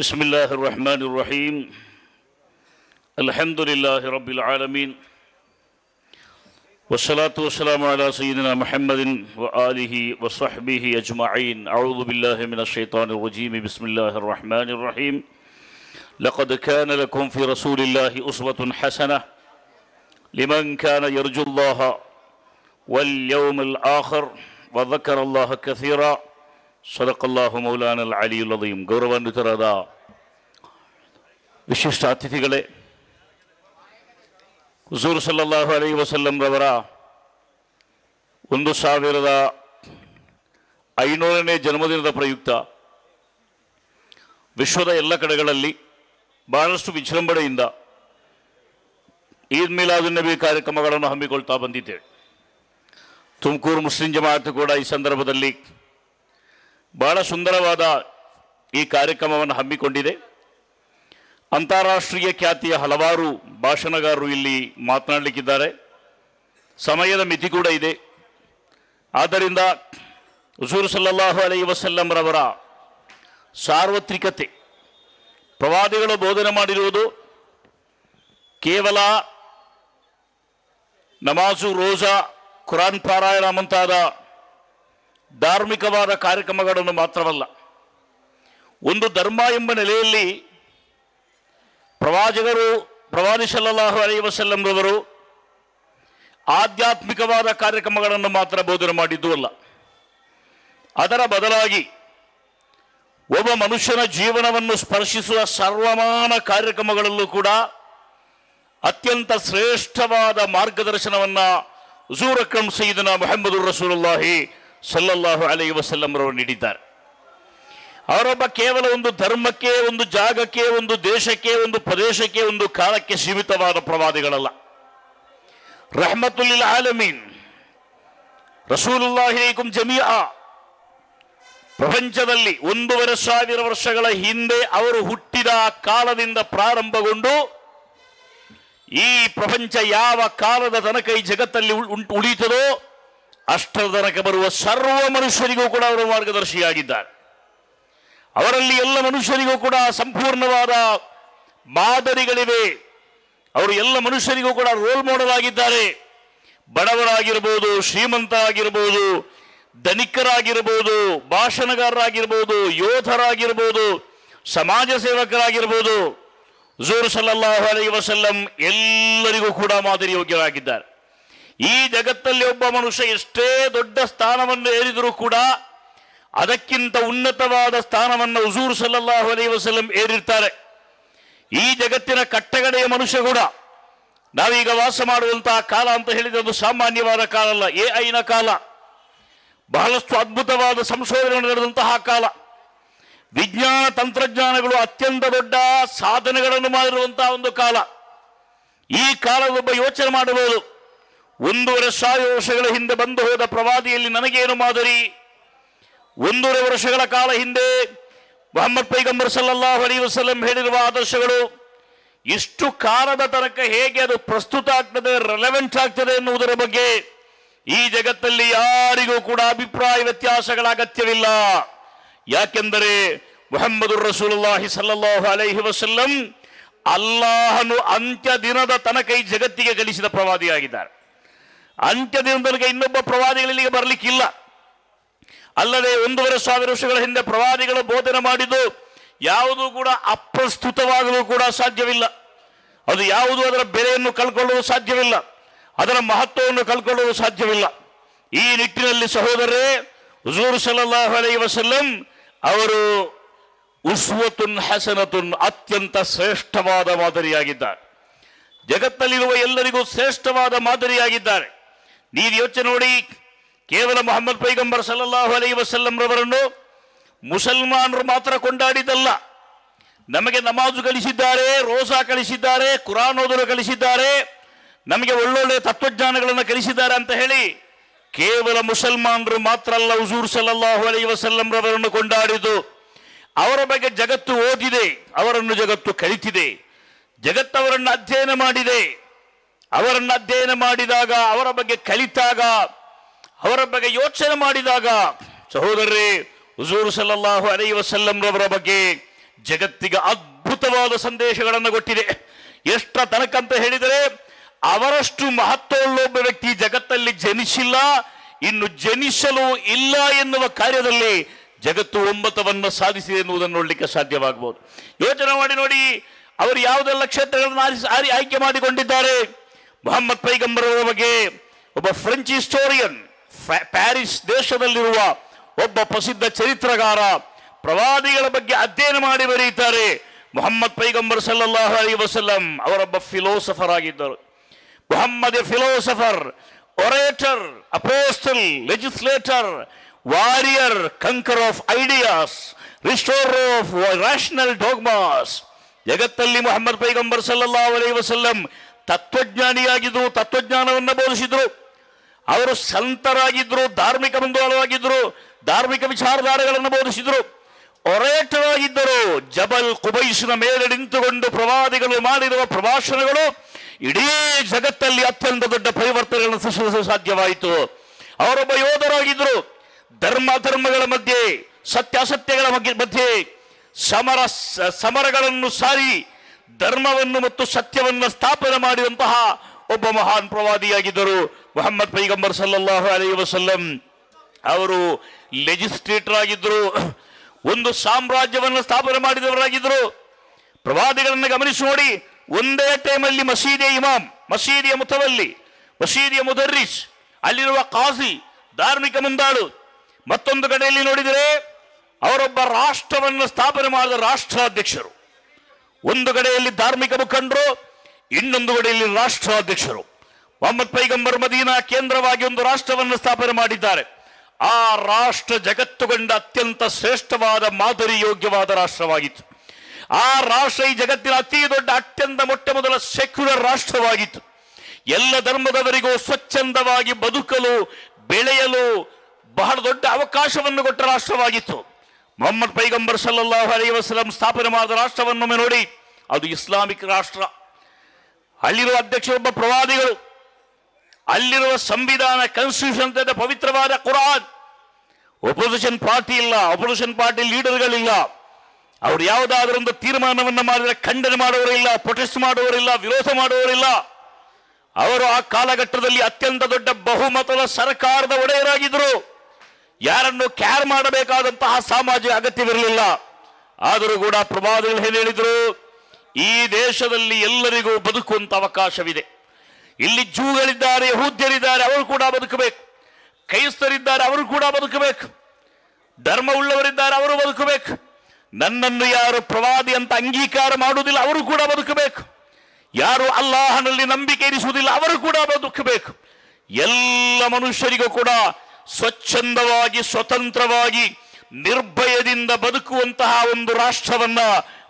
بسم الله الرحمن الرحيم الحمد لله رب العالمين والصلاة والسلام على سيدنا محمد وآله وصحبه أجمعين. أعوذ بالله من الشيطان الرجيم. بسم الله الرحمن الرحيم. لقد كان لكم في رسول الله أسوة حسنة لمن كان يرجو الله واليوم الآخر وذكر الله كثيرا. ಸದಕಲ್ಲಾಹು ಮೌಲಾನ ಅಲಿಯುಲ್ ಅಜೀಮ್. ಗೌರವಾನ್ವಿತರಾದ ವಿಶಿಷ್ಟ ಅತಿಥಿಗಳೇ, ಹುಜೂರ್ ಸಲ್ಲಲ್ಲಾಹು ಅಲೈಹಿ ವಸಲ್ಲಂ ರವರ 1500ನೇ ಜನ್ಮದಿನದ ಪ್ರಯುಕ್ತ ವಿಶ್ವದ ಎಲ್ಲ ಕಡೆಗಳಲ್ಲಿ ಬಹಳಷ್ಟು ವಿಜೃಂಭಣೆಯಿಂದ ಈದ್ ಮಿಲಾದುನ್ ನಬಿ ಕಾರ್ಯಕ್ರಮಗಳನ್ನು ಹಮ್ಮಿಕೊಳ್ತಾ ಬಂದಿದ್ದೇವೆ. ತುಮಕೂರು ಮುಸ್ಲಿಂ ಜಮಾಅತ್ ಕೂಡ ಈ ಸಂದರ್ಭದಲ್ಲಿ ಬಹಳ ಸುಂದರವಾದ ಈ ಕಾರ್ಯಕ್ರಮವನ್ನು ಹಮ್ಮಿಕೊಂಡಿದೆ. ಅಂತಾರಾಷ್ಟ್ರೀಯ ಖ್ಯಾತಿಯ ಹಲವಾರು ಭಾಷಣಗಾರರು ಇಲ್ಲಿ ಮಾತನಾಡಲಿಕ್ಕಿದ್ದಾರೆ. ಸಮಯದ ಮಿತಿ ಕೂಡ ಇದೆ. ಆದ್ದರಿಂದ ಹುಜೂರ್ ಸಲ್ಲಲ್ಲಾಹು ಅಲೈಹಿ ವಸಲ್ಲಂ ರವರ ಸಾರ್ವತ್ರಿಕತೆ, ಪ್ರವಾದಿಗಳು ಬೋಧನೆ ಮಾಡಿರುವುದು ಕೇವಲ ನಮಾಜು, ರೋಜಾ, ಕುರಾನ್ ಪಾರಾಯಣ ಮುಂತಾದ ಧಾರ್ಮಿಕವಾದ ಕಾರ್ಯಕ್ರಮಗಳನ್ನು ಮಾತ್ರವಲ್ಲ, ಒಂದು ಧರ್ಮ ಎಂಬ ನೆಲೆಯಲ್ಲಿ ಪ್ರವಾದಿ ಸಲ್ಲಲ್ಲಾಹು ಅಲೈಹಿ ವಸಲ್ಲಂ ರವರು ಆಧ್ಯಾತ್ಮಿಕವಾದ ಕಾರ್ಯಕ್ರಮಗಳನ್ನು ಮಾತ್ರ ಬೋಧನೆ ಮಾಡಿದ್ದೂ ಅಲ್ಲ, ಅದರ ಬದಲಾಗಿ ಒಬ್ಬ ಮನುಷ್ಯನ ಜೀವನವನ್ನು ಸ್ಪರ್ಶಿಸುವ ಸರ್ವಮಾನ ಕಾರ್ಯಕ್ರಮಗಳಲ್ಲೂ ಕೂಡ ಅತ್ಯಂತ ಶ್ರೇಷ್ಠವಾದ ಮಾರ್ಗದರ್ಶನವನ್ನು ಹುಜೂರ್ ಅಕ್ರಮ್ ಸಯ್ಯಿದನಾ ಮುಹಮ್ಮದುರ್ ರಸೂಲುಲ್ಲಾಹಿ ಸಲ್ಲಲ್ಲಾಹು ಅಲೈಹಿ ವಸಲ್ಲಂ ರವರು ನೀಡಿದ್ದಾರೆ. ಅವರೊಬ್ಬ ಕೇವಲ ಒಂದು ಧರ್ಮಕ್ಕೆ, ಒಂದು ಜಾಗಕ್ಕೆ, ಒಂದು ದೇಶಕ್ಕೆ, ಒಂದು ಪ್ರದೇಶಕ್ಕೆ, ಒಂದು ಕಾಲಕ್ಕೆ ಸೀಮಿತವಾದ ಪ್ರವಾದಿಗಳಲ್ಲ. ರಹ್ಮತುಲ್ ಲಿಲ್ ಆಲಮೀನ್ ರಸೂಲುಲ್ಲಾಹಿಕುಂ ಜಮೀಆ. ಪ್ರಪಂಚದಲ್ಲಿ 1500 ವರ್ಷಗಳ ಹಿಂದೆ ಅವರು ಹುಟ್ಟಿದ ಕಾಲದಿಂದ ಪ್ರಾರಂಭಗೊಂಡು ಈ ಪ್ರಪಂಚ ಯಾವ ಕಾಲದ ತನಕ ಈ ಜಗತ್ತಲ್ಲಿ ಉಳಿತದೋ ಅಷ್ಟರ ತನಕ ಬರುವ ಸರ್ವ ಮನುಷ್ಯರಿಗೂ ಕೂಡ ಅವರು ಮಾರ್ಗದರ್ಶಿಯಾಗಿದ್ದಾರೆ. ಅವರಲ್ಲಿ ಎಲ್ಲ ಮನುಷ್ಯರಿಗೂ ಕೂಡ ಸಂಪೂರ್ಣವಾದ ಮಾದರಿಗಳಿವೆ. ಅವರು ಎಲ್ಲ ಮನುಷ್ಯರಿಗೂ ಕೂಡ ರೋಲ್ ಮಾಡೆಲ್ ಆಗಿದ್ದಾರೆ. ಬಡವರಾಗಿರ್ಬೋದು, ಶ್ರೀಮಂತರಾಗಿರ್ಬೋದು, ಧನಿಕರಾಗಿರ್ಬೋದು, ಭಾಷಣಗಾರರಾಗಿರ್ಬೋದು, ಯೋಧರಾಗಿರ್ಬೋದು, ಸಮಾಜ ಸೇವಕರಾಗಿರ್ಬೋದು, ಹುಜೂರ್ ಸಲ್ಲಲ್ಲಾಹು ಅಲೈಹಿ ವಸಲ್ಲಂ ಎಲ್ಲರಿಗೂ ಕೂಡ ಮಾದರಿ ಯೋಗ್ಯರಾಗಿದ್ದಾರೆ. ಈ ಜಗತ್ತಲ್ಲಿ ಒಬ್ಬ ಮನುಷ್ಯ ಎಷ್ಟೇ ದೊಡ್ಡ ಸ್ಥಾನವನ್ನು ಏರಿದರೂ ಕೂಡ ಅದಕ್ಕಿಂತ ಉನ್ನತವಾದ ಸ್ಥಾನವನ್ನು ಹುಜೂರ್ ಸಲ್ಲಲ್ಲಾಹು ಅಲೈಹಿ ವಸಲ್ಲಂ ಏರಿರ್ತಾರೆ. ಈ ಜಗತ್ತಿನ ಕಟ್ಟಗಡೆಯ ಮನುಷ್ಯ ಕೂಡ, ನಾವೀಗ ವಾಸ ಮಾಡುವಂತಹ ಕಾಲ ಅಂತ ಹೇಳಿದ್ರೆ ಅದು ಸಾಮಾನ್ಯವಾದ ಕಾಲ ಅಲ್ಲ, AI ನ ಕಾಲ, ಬಹಳಷ್ಟು ಅದ್ಭುತವಾದ ಸಂಶೋಧನೆ ನಡೆದಂತಹ ಕಾಲ, ವಿಜ್ಞಾನ ತಂತ್ರಜ್ಞಾನಗಳು ಅತ್ಯಂತ ದೊಡ್ಡ ಸಾಧನೆಗಳನ್ನು ಮಾಡಿರುವಂತಹ ಒಂದು ಕಾಲ. ಈ ಕಾಲದೊಬ್ಬ ಯೋಚನೆ ಮಾಡಬಹುದು, 1500 ವರ್ಷಗಳ ಹಿಂದೆ ಬಂದು ಹೋದ ಪ್ರವಾದಿಯಲ್ಲಿ ನನಗೇನು ಮಾದರಿ, 1.5 ವರ್ಷಗಳ ಕಾಲ ಹಿಂದೆ ಮುಹಮ್ಮದ್ ಪೈಗಂಬರ್ ಸಲ್ಲಲ್ಲಾಹು ಅಲೈಹಿ ವಸಲ್ಲಂ ಹೇಳಿರುವ ಆದರ್ಶಗಳು ಇಷ್ಟು ಕಾಲದ ತನಕ ಹೇಗೆ ಅದು ಪ್ರಸ್ತುತ ಆಗ್ತದೆ, ರೆಲೆವೆಂಟ್ ಆಗ್ತದೆ ಎನ್ನುವುದರ ಬಗ್ಗೆ ಈ ಜಗತ್ತಲ್ಲಿ ಯಾರಿಗೂ ಕೂಡ ಅಭಿಪ್ರಾಯ ವ್ಯತ್ಯಾಸಗಳ ಅಗತ್ಯವಿಲ್ಲ. ಯಾಕೆಂದರೆ ಮುಹಮ್ಮದುರ್ ರಸೂಲುಲ್ಲಾಹಿ ಸಲ್ಲಲ್ಲಾಹು ಅಲೈಹಿ ವಸಲ್ಲಂ ಅಲ್ಲಾಹನು ಅಂತ್ಯ ದಿನದ ತನಕ ಈ ಜಗತ್ತಿಗೆ ಕಲಿಸಿದ ಪ್ರವಾದಿಯಾಗಿದ್ದಾರೆ. ಅಂತ್ಯ ದಿನದೊಳಗೆ ಇನ್ನೊಬ್ಬ ಪ್ರವಾದಿಗಳಿಗೆ ಬರಲಿಕ್ಕಿಲ್ಲ. ಅಲ್ಲದೆ 1500 ವರ್ಷಗಳ ಹಿಂದೆ ಪ್ರವಾದಿಗಳು ಬೋಧನೆ ಮಾಡಿದ್ದು ಯಾವುದೂ ಕೂಡ ಅಪ್ರಸ್ತುತವಾಗಲು ಕೂಡ ಸಾಧ್ಯವಿಲ್ಲ. ಅದು ಯಾವುದು ಅದರ ಬೆಲೆಯನ್ನು ಕಳ್ಕೊಳ್ಳಲು ಸಾಧ್ಯವಿಲ್ಲ, ಅದರ ಮಹತ್ವವನ್ನು ಕಳ್ಕೊಳ್ಳಲು ಸಾಧ್ಯವಿಲ್ಲ. ಈ ನಿಟ್ಟಿನಲ್ಲಿ ಸಹೋದರರೇ, ಹುಜೂರ್ ಸಲ್ಲಲ್ಲಾಹು ಅಲೈಹಿ ವಸಲ್ಲಂ ಅವರು ಉಸ್ವತುನ್ ಹಸನತುನ್, ಅತ್ಯಂತ ಶ್ರೇಷ್ಠವಾದ ಮಾದರಿಯಾಗಿದ್ದಾರೆ. ಜಗತ್ತಲ್ಲಿರುವ ಎಲ್ಲರಿಗೂ ಶ್ರೇಷ್ಠವಾದ ಮಾದರಿಯಾಗಿದ್ದಾರೆ. ನೀವು ಯೋಚನೆ ನೋಡಿ, ಕೇವಲ ಮುಹಮ್ಮದ್ ಪೈಗಂಬರ್ ಸಲ್ಲಲ್ಲಾಹು ಅಲೈಹಿ ವಸಲ್ಲಂ ರವರನ್ನು ಮುಸಲ್ಮಾನರು ಮಾತ್ರ ಕೊಂಡಾಡಿದ್ದಲ್ಲ, ನಮಗೆ ನಮಾಜು ಕಲಿಸಿದ್ದಾರೆ, ರೋಜಾ ಕಲಿಸಿದ್ದಾರೆ, ಕುರಾನ್ ಓದಲು ಕಲಿಸಿದ್ದಾರೆ, ನಮಗೆ ಒಳ್ಳೊಳ್ಳೆ ತತ್ವಜ್ಞಾನಗಳನ್ನು ಕಲಿಸಿದ್ದಾರೆ ಅಂತ ಹೇಳಿ ಕೇವಲ ಮುಸಲ್ಮಾನರು ಮಾತ್ರ ಅಲ್ಲ ಹುಜೂರ್ ಸಲ್ಲಲ್ಲಾಹು ಅಲೈಹಿ ವಸಲ್ಲಂ ರವರನ್ನು ಕೊಂಡಾಡಿದ್ದು. ಅವರ ಬಗ್ಗೆ ಜಗತ್ತು ಓದಿದೆ, ಅವರನ್ನು ಜಗತ್ತು ಕಲಿತಿದೆ, ಜಗತ್ತವರನ್ನು ಅಧ್ಯಯನ ಮಾಡಿದೆ. ಅವರನ್ನು ಅಧ್ಯಯನ ಮಾಡಿದಾಗ, ಅವರ ಬಗ್ಗೆ ಕಲಿತಾಗ, ಅವರ ಬಗ್ಗೆ ಯೋಚನೆ ಮಾಡಿದಾಗ ಸಹೋದರರೇ, ಹುಜೂರ್ ಸಲ್ಲಲ್ಲಾಹು ಅಲೈಹಿ ವಸಲ್ಲಂ ರವರ ಬಗ್ಗೆ ಜಗತ್ತಿಗೆ ಅದ್ಭುತವಾದ ಸಂದೇಶಗಳನ್ನು ಕೊಟ್ಟಿದೆ. ಎಷ್ಟರ ತನಕ ಅಂತ ಹೇಳಿದರೆ, ಅವರಷ್ಟು ಮಹತ್ವವುಳ್ಳೊಬ್ಬ ವ್ಯಕ್ತಿ ಜಗತ್ತಲ್ಲಿ ಜನಿಸಿಲ್ಲ, ಇನ್ನು ಜನಿಸಲು ಇಲ್ಲ ಎನ್ನುವ ಕಾರ್ಯದಲ್ಲಿ ಜಗತ್ತು ಒಮ್ಮತವನ್ನು ಸಾಧಿಸಿದೆ ಎನ್ನುವುದನ್ನು ನೋಡಲಿಕ್ಕೆ ಸಾಧ್ಯವಾಗಬಹುದು. ಯೋಚನೆ ಮಾಡಿ ನೋಡಿ, ಅವರು ಯಾವುದೆಲ್ಲ ಕ್ಷೇತ್ರಗಳನ್ನು ಆಯ್ಕೆ ಮಾಡಿಕೊಂಡಿದ್ದಾರೆ. ಮೊಹಮ್ಮದ್ ಪೈಗಂಬರ್ ಅವರ ಬಗ್ಗೆ ಒಬ್ಬ ಫ್ರೆಂಚ್ ಹಿಸ್ಟೋರಿಯನ್, ಪ್ಯಾರಿಸ್ ದೇಶದಲ್ಲಿರುವ ಒಬ್ಬ ಪ್ರಸಿದ್ಧ ಚರಿತ್ರಗಾರ ಪ್ರವಾದಿಗಳ ಬಗ್ಗೆ ಅಧ್ಯಯನ ಮಾಡಿ ಬರೆಯುತ್ತಾರೆ. ಮೊಹಮ್ಮದ್ ಪೈಗಂಬರ್ ಸಲ್ಲಲ್ಲಾಹು ಅಲೈಹಿ ವಸಲ್ಲಂ ಅವರೊಬ್ಬ ಫಿಲೋಸಫರ್ ಆಗಿದ್ದರು. Muhammad a philosopher, orator, apostle, legislator, warrior, conqueror of ideas, restore of rational dogmas. ಜಗತ್ತಲ್ಲಿ ಮೊಹಮ್ಮದ್ ಪೈಗಂಬರ್ ಸಲ್ಲಲ್ಲಾಹು ಅಲೈಹಿ ವಸಲ್ಲಂ ತತ್ವಜ್ಞಾನಿಯಾಗಿದ್ದರು, ತತ್ವಜ್ಞಾನವನ್ನು ಬೋಧಿಸಿದ್ರು. ಅವರು ಸಂತರಾಗಿದ್ದರು, ಧಾರ್ಮಿಕ ಬಂಧುಗಳಾಗಿದ್ದರು, ಧಾರ್ಮಿಕ ವಿಚಾರಧಾರೆಗಳನ್ನು ಬೋಧಿಸಿದರು. ಒರೇಟರ್ ಆಗಿದ್ದರು. ಜಬಲ್ ಕುಬೈಸ್ನ ಮೇಲೆ ನಿಂತುಕೊಂಡು ಪ್ರವಾದಿಗಳು ಮಾಡಿರುವ ಪ್ರಭಾಷಣಗಳು ಇಡೀ ಜಗತ್ತಲ್ಲಿ ಅತ್ಯಂತ ದೊಡ್ಡ ಪರಿವರ್ತನೆಗಳನ್ನು ಸೃಷ್ಟಿಸಲು ಸಾಧ್ಯವಾಯಿತು. ಅವರೊಬ್ಬ ಯೋಧರಾಗಿದ್ದರು. ಧರ್ಮಗಳ ಮಧ್ಯೆ, ಸತ್ಯಾಸತ್ಯಗಳ ಮಧ್ಯೆ ಸಮರಗಳನ್ನು ಸಾರಿ ಧರ್ಮವನ್ನು ಮತ್ತು ಸತ್ಯವನ್ನು ಸ್ಥಾಪನೆ ಮಾಡಿದಂತಹ ಒಬ್ಬ ಮಹಾನ್ ಪ್ರವಾದಿಯಾಗಿದ್ದರು ಮೊಹಮ್ಮದ್ ಪೈಗಂಬರ್ ಸಲ್ಲಲ್ಲಾಹು ಅಲೈಹಿ ವಸಲ್ಲಂ. ಅವರು ಲೆಜಿಸ್ಲೇಟರ್ ಆಗಿದ್ದರು. ಒಂದು ಸಾಮ್ರಾಜ್ಯವನ್ನು ಸ್ಥಾಪನೆ ಮಾಡಿದವರಾಗಿದ್ದರು. ಪ್ರವಾದಿಗಳನ್ನು ಗಮನಿಸಿ ನೋಡಿ, ಒಂದೇ ಟೈಮಲ್ಲಿ ಮಸೀದಿಯ ಇಮಾಮ್, ಮಸೀದಿಯ ಮುತವಲ್ಲಿ, ಮಸೀದಿಯ ಮುದರ್ರಿಸ್, ಅಲ್ಲಿರುವ ಕಾಜಿ, ಧಾರ್ಮಿಕ ಮುಂದಾಳು. ಮತ್ತೊಂದು ಕಡೆಯಲ್ಲಿ ನೋಡಿದರೆ ಅವರೊಬ್ಬ ರಾಷ್ಟ್ರವನ್ನು ಸ್ಥಾಪನೆ ಮಾಡಿದ ರಾಷ್ಟ್ರಾಧ್ಯಕ್ಷರು. ಒಂದು ಕಡೆಯಲ್ಲಿ ಧಾರ್ಮಿಕ ಮುಖಂಡರು, ಇನ್ನೊಂದು ಕಡೆಯಲ್ಲಿ ರಾಷ್ಟ್ರಾಧ್ಯಕ್ಷರು. ಮೊಹಮ್ಮದ್ ಪೈಗಂಬರ್ ಮದೀನಾ ಕೇಂದ್ರವಾಗಿ ಒಂದು ರಾಷ್ಟ್ರವನ್ನು ಸ್ಥಾಪನೆ ಮಾಡಿದ್ದಾರೆ. ಆ ರಾಷ್ಟ್ರ ಜಗತ್ತು ಕಂಡ ಅತ್ಯಂತ ಶ್ರೇಷ್ಠವಾದ ಮಾದರಿ ಯೋಗ್ಯವಾದ ರಾಷ್ಟ್ರವಾಗಿತ್ತು. ಆ ರಾಷ್ಟ್ರ ಈ ಜಗತ್ತಿನ ಅತಿ ದೊಡ್ಡ ಅತ್ಯಂತ ಮೊಟ್ಟ ಮೊದಲ ಸೆಕ್ಯುಲರ್ ರಾಷ್ಟ್ರವಾಗಿತ್ತು. ಎಲ್ಲ ಧರ್ಮದವರಿಗೂ ಸ್ವಚ್ಛಂದವಾಗಿ ಬದುಕಲು, ಬೆಳೆಯಲು ಬಹಳ ದೊಡ್ಡ ಅವಕಾಶವನ್ನು ಕೊಟ್ಟ ರಾಷ್ಟ್ರವಾಗಿತ್ತು. ಮೊಹಮ್ಮದ್ ಪೈಗಂಬರ್ ಸಲ್ಲಲ್ಲಾಹು ಅಲೈಹಿ ವಸಲ್ಲಂ ಸ್ಥಾಪನೆ ಮಾಡಿದ ರಾಷ್ಟ್ರವನ್ನೊಮ್ಮೆ ನೋಡಿ, ಅದು ಇಸ್ಲಾಮಿಕ್ ರಾಷ್ಟ್ರ. ಅಲ್ಲಿರುವ ಅಧ್ಯಕ್ಷರೊಬ್ಬ ಪ್ರವಾದಿಗಳು, ಅಲ್ಲಿರುವ ಸಂವಿಧಾನ, ಕಾನ್ಸ್ಟಿಟ್ಯೂಷನ್, ಪವಿತ್ರವಾದ ಕುರಾನ್. ಒಪೋಸಿಷನ್ ಪಾರ್ಟಿ ಇಲ್ಲ, ಒಪೋಸಿಷನ್ ಪಾರ್ಟಿ ಲೀಡರ್ಗಳಿಲ್ಲ. ಅವರು ಯಾವುದಾದ್ರೂ ಒಂದು ತೀರ್ಮಾನವನ್ನು ಮಾಡಿದರೆ ಖಂಡನೆ ಮಾಡುವವರಿಲ್ಲ, ಪ್ರೊಟೆಸ್ಟ್ ಮಾಡುವವರಿಲ್ಲ, ವಿರೋಧ ಮಾಡುವವರಿಲ್ಲ. ಅವರು ಆ ಕಾಲಘಟ್ಟದಲ್ಲಿ ಅತ್ಯಂತ ದೊಡ್ಡ ಬಹುಮತದ ಸರ್ಕಾರದ ಒಡೆಯರಾಗಿದ್ದರು. ಯಾರನ್ನು ಕ್ಯಾರ್ ಮಾಡಬೇಕಾದಂತಹ ಸಾಮಾಜಿಕ ಅಗತ್ಯವಿರಲಿಲ್ಲ. ಆದರೂ ಕೂಡ ಪ್ರವಾದಿಗಳು ಏನು ಹೇಳಿದರು? ಈ ದೇಶದಲ್ಲಿ ಎಲ್ಲರಿಗೂ ಬದುಕುವಂತ ಅವಕಾಶವಿದೆ. ಇಲ್ಲಿ ಜೂಗಳಿದ್ದಾರೆ, ಯಹೂದ್ಯರಿದ್ದಾರೆ, ಅವರು ಕೂಡ ಬದುಕಬೇಕು. ಕ್ರೈಸ್ತರಿದ್ದಾರೆ, ಅವರು ಕೂಡ ಬದುಕಬೇಕು. ಧರ್ಮ ಉಳ್ಳವರಿದ್ದಾರೆ, ಅವರು ಬದುಕಬೇಕು. ನನ್ನನ್ನು ಯಾರು ಪ್ರವಾದಿ ಅಂತ ಅಂಗೀಕಾರ ಮಾಡುವುದಿಲ್ಲ, ಅವರು ಕೂಡ ಬದುಕಬೇಕು. ಯಾರು ಅಲ್ಲಾಹನಲ್ಲಿ ನಂಬಿಕೆ ಇರಿಸುವುದಿಲ್ಲ, ಅವರು ಕೂಡ ಬದುಕಬೇಕು. ಎಲ್ಲ ಮನುಷ್ಯರಿಗೂ ಕೂಡ ಸ್ವಚ್ಛಂದವಾಗಿ, ಸ್ವತಂತ್ರವಾಗಿ, ನಿರ್ಭಯದಿಂದ ಬದುಕುವಂತಹ ಒಂದು ರಾಷ್ಟ್ರವನ್ನ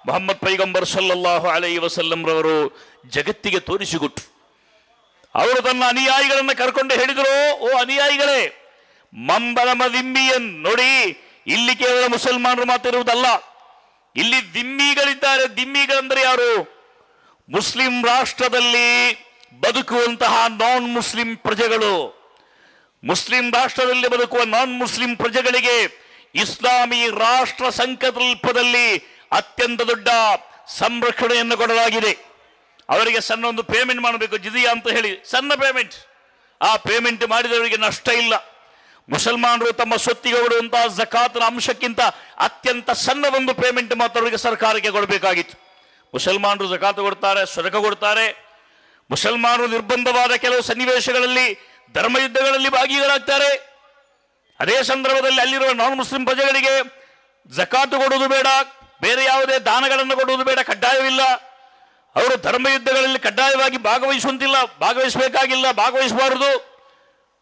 ಮೊಹಮ್ಮದ್ ಪೈಗಂಬರ್ ಸಲ್ಲಲ್ಲಾಹು ಅಲೈಹಿ ವಸಲ್ಲಂ ರವರು ಜಗತ್ತಿಗೆ ತೋರಿಸಿಕೊಟ್ರು. ಅವರು ತನ್ನ ಅನುಯಾಯಿಗಳನ್ನು ಕರ್ಕೊಂಡು ಹೇಳಿದರು, ಓ ಅನುಯಾಯಿಗಳೇ, ಮಂಬಲಮ ದಿಮ್ಮಿಯನ್ ನೋಡಿ, ಇಲ್ಲಿ ಕೇವಲ ಮುಸಲ್ಮಾನರು ಮಾತಿರುವುದಲ್ಲ, ಇಲ್ಲಿ ದಿಮ್ಮಿಗಳಿದ್ದಾರೆ. ದಿಮ್ಮಿಗಳಂದ್ರೆ ಯಾರು? ಮುಸ್ಲಿಂ ರಾಷ್ಟ್ರದಲ್ಲಿ ಬದುಕುವಂತಹ ನಾನ್ ಮುಸ್ಲಿಂ ಪ್ರಜೆಗಳು. ಮುಸ್ಲಿಂ ರಾಷ್ಟ್ರದಲ್ಲಿ ಬದುಕುವ ನಾನ್ ಮುಸ್ಲಿಂ ಪ್ರಜೆಗಳಿಗೆ ಇಸ್ಲಾಮಿ ರಾಷ್ಟ್ರ ಸಂಕಲ್ಪದಲ್ಲಿ ಅತ್ಯಂತ ದೊಡ್ಡ ಸಂರಕ್ಷಣೆಯನ್ನು ಕೊಡಲಾಗಿದೆ. ಅವರಿಗೆ ಸಣ್ಣ ಒಂದು ಪೇಮೆಂಟ್ ಮಾಡಬೇಕು, ಜಿಜಿಯಾ ಅಂತ ಹೇಳಿ, ಸಣ್ಣ ಪೇಮೆಂಟ್. ಆ ಪೇಮೆಂಟ್ ಮಾಡಿದವರಿಗೆ ನಷ್ಟ ಇಲ್ಲ. ಮುಸಲ್ಮಾನರು ತಮ್ಮ ಸೊತ್ತಿಗೆ ಕೊಡುವಂತಹ ಜಕಾತ್ನ ಅಂಶಕ್ಕಿಂತ ಅತ್ಯಂತ ಸಣ್ಣ ಒಂದು ಪೇಮೆಂಟ್ ಮಾತ್ರ ಅವರಿಗೆ ಸರ್ಕಾರಕ್ಕೆ ಕೊಡಬೇಕಾಗಿತ್ತು. ಮುಸಲ್ಮಾನರು ಜಕಾತ್ ಕೊಡ್ತಾರೆ, ಸದಕ ಕೊಡ್ತಾರೆ. ಮುಸಲ್ಮಾನರು ನಿರ್ಬಂಧವಾದ ಕೆಲವು ಸನ್ನಿವೇಶಗಳಲ್ಲಿ ಧರ್ಮಯುದ್ಧಗಳಲ್ಲಿ ಭಾಗಿಗಳಾಗ್ತಾರೆ. ಅದೇ ಸಂದರ್ಭದಲ್ಲಿ ಅಲ್ಲಿರುವ ನಾನ್ ಮುಸ್ಲಿಂ ಪ್ರಜೆಗಳಿಗೆ ಜಕಾತು ಕೊಡುವುದು ಬೇಡ, ಬೇರೆ ಯಾವುದೇ ದಾನಗಳನ್ನು ಕೊಡುವುದು ಬೇಡ, ಕಡ್ಡಾಯವಿಲ್ಲ. ಅವರು ಧರ್ಮಯುದ್ಧಗಳಲ್ಲಿ ಕಡ್ಡಾಯವಾಗಿ ಭಾಗವಹಿಸುವಂತಿಲ್ಲ, ಭಾಗವಹಿಸಬೇಕಾಗಿಲ್ಲ, ಭಾಗವಹಿಸಬಾರದು.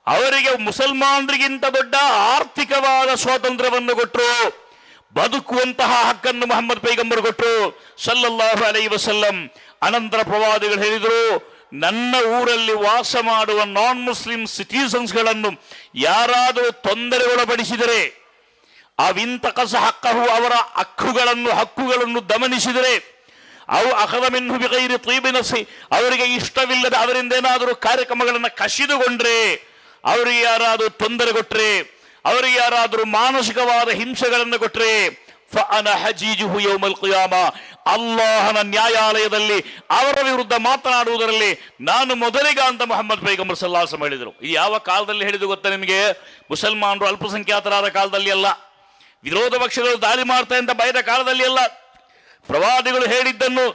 ಅವರಿಗೆ ಮುಸಲ್ಮಾನರಿಗಿಂತ ದೊಡ್ಡ ಆರ್ಥಿಕವಾದ ಸ್ವಾತಂತ್ರ್ಯವನ್ನು ಕೊಟ್ಟರು. ಬದುಕುವಂತಹ ಹಕ್ಕನ್ನು ಮೊಹಮ್ಮದ್ ಪೈಗಂಬರ್ ಕೊಟ್ಟರು ಸಲ್ಲಲ್ಲಾಹು ಅಲೈಹಿ ವಸಲ್ಲಂ. ಅನಂತರ ಪ್ರವಾದಿಗಳು ಹೇಳಿದರು, ನನ್ನ ಊರಲ್ಲಿ ವಾಸ ಮಾಡುವ ನಾನ್ ಮುಸ್ಲಿಂ ಸಿಟಿಸನ್ಸ್ಗಳನ್ನು ಯಾರಾದರೂ ತೊಂದರೆಗೊಳಪಡಿಸಿದರೆ, ಅವಿಂತಕಸ ಹಕ್ಕಹು, ಅವರ ಹಕ್ಕುಗಳನ್ನು ದಮನಿಸಿದರೆ, ಅವು ಅಖದಮಿನ್ಹು ಬಿಗೈರಿ ತೀಬಿನಸಿ, ಅವರಿಗೆ ಇಷ್ಟವಿಲ್ಲದೆ ಅವರಿಂದ ಏನಾದರೂ ಕಾರ್ಯಕ್ರಮಗಳನ್ನು ಕಸಿದುಕೊಂಡ್ರೆ, ಅವರಿಗೆ ಯಾರಾದರೂ ತೊಂದರೆ ಕೊಟ್ಟರೆ, ಅವರಿಗೆ ಯಾರಾದರೂ ಮಾನಸಿಕವಾದ ಹಿಂಸೆಗಳನ್ನು ಕೊಟ್ಟರೆ, ಫಅನ ಹಜೀಜುಹು ಯೌಮಲ್ ಕಿಯಾಮಾ, ಅಲ್ಲಾಹನ ನ್ಯಾಯಾಲಯದಲ್ಲಿ ಅವರ ವಿರುದ್ಧ ಮಾತನಾಡುವುದರಲ್ಲಿ ನಾನು ಮೊದಲಿಗ ಅಂತ ಮೊಹಮ್ಮದ್ ಪೈಗಂಬರ್ ಸಲ್ಲಲ್ಲಾಹು ಅಲೈಹಿ ವಸಲ್ಲಂ ಹೇಳಿದರು. ಇದು ಯಾವ ಕಾಲದಲ್ಲಿ ಹೇಳಿದ್ದು ಗೊತ್ತಾ ನಿಮಗೆ? ಮುಸಲ್ಮಾನರು ಅಲ್ಪಸಂಖ್ಯಾತರಾದ ಕಾಲದಲ್ಲಿ ಅಲ್ಲ, ವಿರೋಧ ಪಕ್ಷಗಳು ದಾಳಿ ಮಾಡ್ತಾರೆ ಅಂತ ಬಯದ ಕಾಲದಲ್ಲಿ ಅಲ್ಲ, ಪ್ರವಾದಿಗಳು ಹೇಳಿದ್ದನ್ನು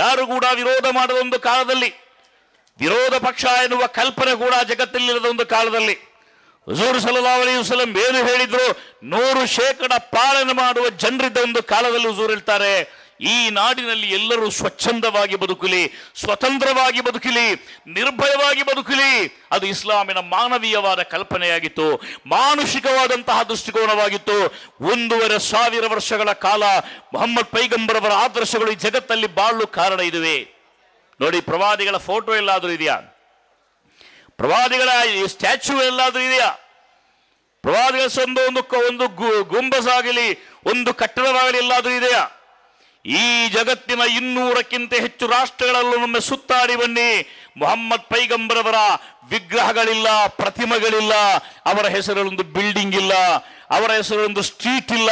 ಯಾರು ಕೂಡ ವಿರೋಧ ಮಾಡದ ಒಂದು ಕಾಲದಲ್ಲಿ, ವಿರೋಧ ಪಕ್ಷ ಎನ್ನುವ ಕಲ್ಪನೆ ಕೂಡ ಜಗತ್ತಲ್ಲಿರದ ಒಂದು ಕಾಲದಲ್ಲಿ ಹುಜೂರ್ ಸಲ್ಲಲ್ಲಾಹು ಅಲೈಹಿ ವಸಲ್ಲಂ ಏನು ಹೇಳಿದ್ರು 100% ಪಾಲನೆ ಮಾಡುವ ಜನರಿದ್ದ ಒಂದು ಕಾಲದಲ್ಲಿ ಹುಜೂರ್ ಹೇಳ್ತಾರೆ, ಈ ನಾಡಿನಲ್ಲಿ ಎಲ್ಲರೂ ಸ್ವಚ್ಛಂದವಾಗಿ ಬದುಕಲಿ, ಸ್ವತಂತ್ರವಾಗಿ ಬದುಕಲಿ, ನಿರ್ಭಯವಾಗಿ ಬದುಕಲಿ. ಅದು ಇಸ್ಲಾಮಿನ ಮಾನವೀಯವಾದ ಕಲ್ಪನೆಯಾಗಿತ್ತು, ಮಾನುಷಿಕವಾದಂತಹ ದೃಷ್ಟಿಕೋನವಾಗಿತ್ತು. 1,500 ವರ್ಷಗಳ ಕಾಲ ಮೊಹಮ್ಮದ್ ಪೈಗಂಬರವರ ಆದರ್ಶಗಳು ಈ ಜಗತ್ತಲ್ಲಿ ಬಾಳಲು ಕಾರಣ ಇದುವೆ. ನೋಡಿ, ಪ್ರವಾದಿಗಳ ಫೋಟೋ ಎಲ್ಲಾದರೂ ಇದೆಯಾ? ಪ್ರವಾದಿಗಳ ಸ್ಟ್ಯಾಚ್ಯೂ ಎಲ್ಲಾದರೂ ಇದೆಯಾ? ಪ್ರವಾದಿಗಳ ಒಂದು ಗುಂಬಸಾಗಲಿ, ಒಂದು ಕಟ್ಟಡವಾಗಲಿ ಎಲ್ಲಾದರೂ ಇದೆಯಾ? ಈ ಜಗತ್ತಿನ 200ಕ್ಕಿಂತ ಹೆಚ್ಚು ರಾಷ್ಟ್ರಗಳಲ್ಲೂ ನಮ್ಮ ಸುತ್ತಾಡಿ ಬನ್ನಿ, ಮೊಹಮ್ಮದ್ ಪೈಗಂಬರವರ ವಿಗ್ರಹಗಳಿಲ್ಲ, ಪ್ರತಿಮೆಗಳಿಲ್ಲ, ಅವರ ಹೆಸರಲ್ಲೊಂದು ಬಿಲ್ಡಿಂಗ್ ಇಲ್ಲ, ಅವರ ಹೆಸರೊಂದು ಸ್ಟ್ರೀಟ್ ಇಲ್ಲ,